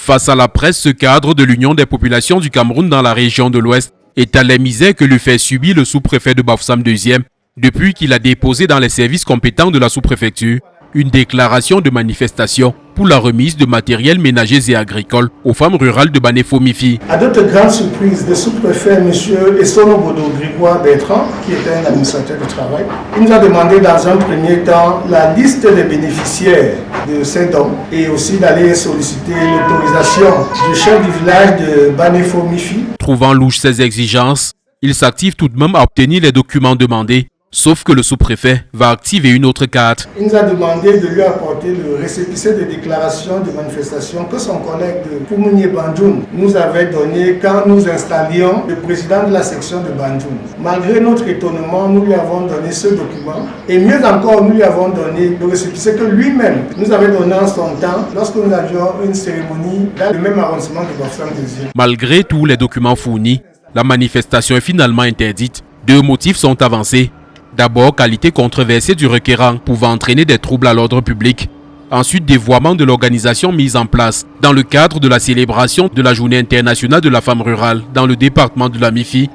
Face à la presse, ce cadre de l'Union des populations du Cameroun dans la région de l'Ouest étale les misères que lui fait subir le sous-préfet de Bafoussam II depuis qu'il a déposé dans les services compétents de la sous-préfecture une déclaration de manifestation pour la remise de matériel ménagers et agricoles aux femmes rurales de Banéfo-Mifi. À notre grande surprise, le sous-préfet M. Essono Bodo Grégoire Bertrand, qui était un administrateur du travail, il nous a demandé dans un premier temps la liste des bénéficiaires de ces dons et aussi d'aller solliciter l'autorisation du chef du village de Banéfo-Mifi. Trouvant louche ces exigences, il s'active tout de même à obtenir les documents demandés. Sauf que le sous-préfet va activer une autre carte. Il nous a demandé de lui apporter le récépissé de déclaration de manifestation que son collègue de Poumounié Bandjoun nous avait donné quand nous installions le président de la section de Bandjoun. Malgré notre étonnement, nous lui avons donné ce document et mieux encore, nous lui avons donné le récépissé que lui-même nous avait donné en son temps lorsque nous avions une cérémonie dans le même arrondissement de Bafoussam II. Malgré tous les documents fournis, la manifestation est finalement interdite. Deux motifs sont avancés. D'abord, qualité controversée du requérant pouvant entraîner des troubles à l'ordre public. Ensuite, dévoiement de l'organisation mise en place dans le cadre de la célébration de la Journée internationale de la femme rurale dans le département de la Mifi.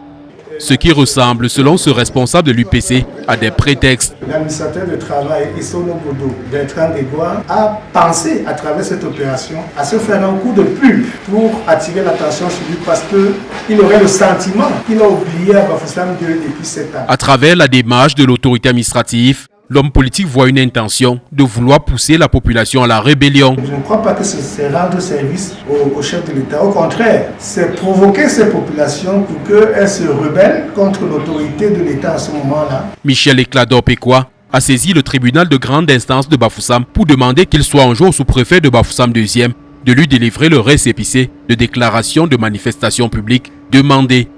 Ce qui ressemble, selon ce responsable de l'UPC, à des prétextes. L'administrateur de travail, Essono Bodo Bertrand Grégoire, a pensé à travers cette opération à se faire un coup de pub pour attirer l'attention sur lui parce qu'il aurait le sentiment qu'il a oublié à Bafoussam II depuis 7 ans. À travers la démarche de l'autorité administrative, l'homme politique voit une intention de vouloir pousser la population à la rébellion. Je ne crois pas que c'est rendre service au chef de l'État. Au contraire, c'est provoquer ces populations pour qu'elles se rebellent contre l'autorité de l'État à ce moment-là. Michel Eklador-Péquois a saisi le tribunal de grande instance de Bafoussam pour demander qu'il soit enjoint au sous-préfet de Bafoussam II de lui délivrer le récépissé de déclaration de manifestation publique demandée.